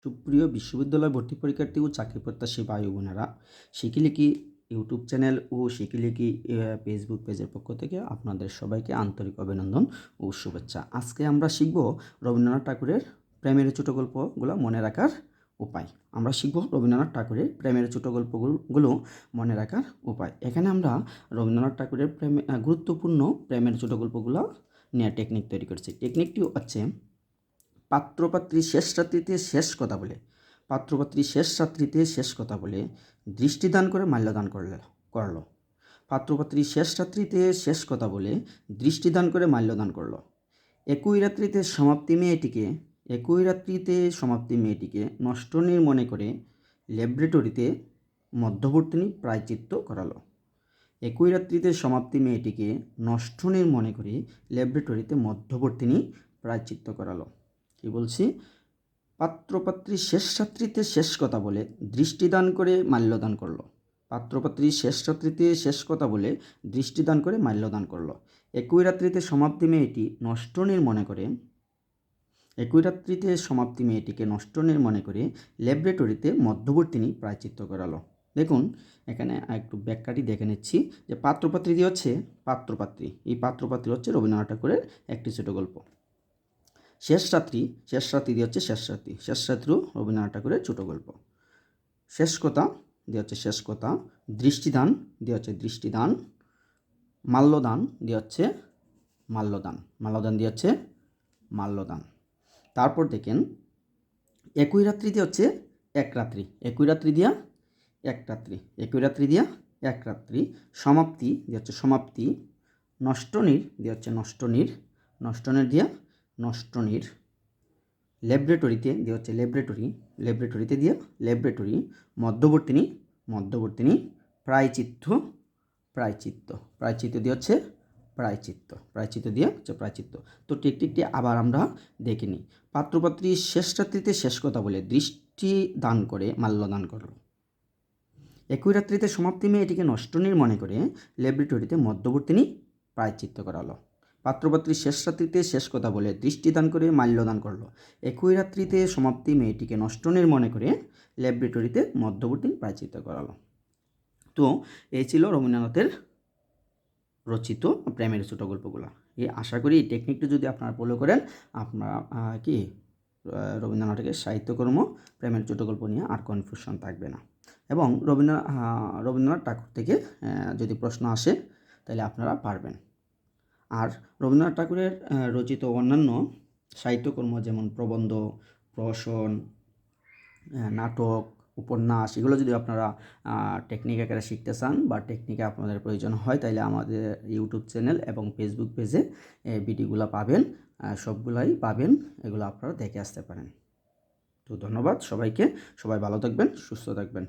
সুপ্রিয় বিশ্ববিদ্যালয় ভর্তি পরীক্ষার্থী ও চাকরি প্রত্যাশী ভাই ও বোনেরা, শিকিলিকি ইউটিউব চ্যানেল ও শিকিলিকি ফেসবুক পেজের পক্ষ থেকে আপনাদের সবাইকে আন্তরিক অভিনন্দন ও শুভেচ্ছা। আজকে আমরা শিখব রবীন্দ্রনাথ ঠাকুরের প্রেমের ছোটো গল্পগুলো মনে রাখার উপায়। আমরা শিখব রবীন্দ্রনাথ ঠাকুরের প্রেমের ছোটো গল্পগুলো মনে রাখার উপায়। এখানে আমরা রবীন্দ্রনাথ ঠাকুরের গুরুত্বপূর্ণ প্রেমের ছোটো গল্পগুলো নিয়ে টেকনিক তৈরি করছি। টেকনিকটি হচ্ছে পাত্রপাত্রী শেষ রাত্রিতে শেষ কথা বলে শেষ কথা বলে দৃষ্টিদান করে মাল্যদান করল। পাত্রপাত্রী শেষ রাত্রিতে শেষ কথা বলে দৃষ্টিদান করে মাল্যদান করল। একই রাত্রিতে সমাপ্তি মেয়েটিকে নষ্টনীর মনে করে ল্যাবরেটরিতে মধ্যবর্তিনী প্রায়শ্চিত্ত করালো। একই রাত্রিতে সমাপ্তি মেয়েটিকে নষ্টনীর মনে করে ল্যাবরেটরিতে মধ্যবর্তিনী প্রায়শ্চিত্ত করালো। কি বলছি? পাত্রপাত্রী শেষ রাত্রিতে শেষ কথা বলে দৃষ্টিদান করে মাল্যদান করলো। পাত্রপাত্রী শেষ রাত্রিতে শেষ কথা বলে দৃষ্টিদান করে মাল্যদান করলো। একই রাত্রিতে সমাপ্তি মেয়েটিকে নষ্টনীর মনে করে ল্যাবরেটরিতে মধ্যবর্তিনী প্রায়শ্চিত্ত করালো। দেখুন, এখানে একটু ব্যাখ্যাটি দেখে নিচ্ছি যে পাত্রপাত্রী হচ্ছে এই পাত্রপাত্রী হচ্ছে রবীন্দ্রনাথ ঠাকুরের একটি ছোট গল্প। শেষ রাত্রি দিয়ে হচ্ছে শেষ রাত্রিও রবীন্দ্রনাথ ঠাকুরের ছোটো গল্প। শেষ কথা দিয়ে হচ্ছে শেষ কথা, দৃষ্টিদান দিয়ে হচ্ছে দৃষ্টিদান, মাল্যদান দিয়ে হচ্ছে মাল্যদান। তারপর দেখেন, একই রাত্রি দিয়ে হচ্ছে এক রাত্রি, সমাপ্তি দিয়ে হচ্ছে সমাপ্তি, নষ্টনীর দিয়ে হচ্ছে নষ্টনীর, ল্যাবরেটরিতে দিয়ে হচ্ছে ল্যাবরেটরি, মধ্যবর্তিনী, প্রায়শ্চিত্ত দিয়ে হচ্ছে প্রায়শ্চিত্ত। তো টেকনিকটি আবার আমরা দেখে নিই। পাত্রপাত্রী শেষ রাত্রিতে শেষ কথা বলে দৃষ্টি দান করে মাল্যদান করল। একই রাত্রিতে সমাপ্তি মেয়েটিকে নষ্টনীর মনে করে ল্যাবরেটরিতে মধ্যবর্তিনী প্রায়শ্চিত্ত করালো। পাত্রপাত্রী শেষ রাত্রিতে শেষ কথা বলে দৃষ্টিদান করে মাল্যদান করল। একই রাত্রিতে সমাপ্তি মেয়েটিকে নষ্টনীর মনে করে ল্যাবরেটরিতে মধ্যবর্তী প্রায়শ্চিত্ত করালো। তো এই ছিল রবীন্দ্রনাথের রচিত প্রেমের ছোটো গল্পগুলো। আশা করি এই টেকনিকটি যদি আপনারা ফলো করেন, আপনারা রবীন্দ্রনাথের সাহিত্যকর্ম প্রেমের ছোটো গল্প নিয়ে আর কনফিউশন থাকবে না। এবং রবীন্দ্রনাথ ঠাকুর থেকে যদি প্রশ্ন আসে তাহলে আপনারা পারবেন। আর রবীন্দ্রনাথ ঠাকুরের রচিত অন্যান্য সাহিত্যকর্ম যেমন প্রবন্ধ, প্রহসন, নাটক, উপন্যাস, এগুলো যদি আপনারা টেকনিক আকারে শিখতে চান বা টেকনিকে আপনাদের প্রয়োজন হয়, তাহলে আমাদের ইউটিউব চ্যানেল এবং ফেসবুক পেজে ভিডিওগুলো পাবেন, সবগুলাই পাবেন, এগুলো আপনারা দেখে আসতে পারেন। তো ধন্যবাদ সবাইকে, সবাই ভালো থাকবেন, সুস্থ থাকবেন।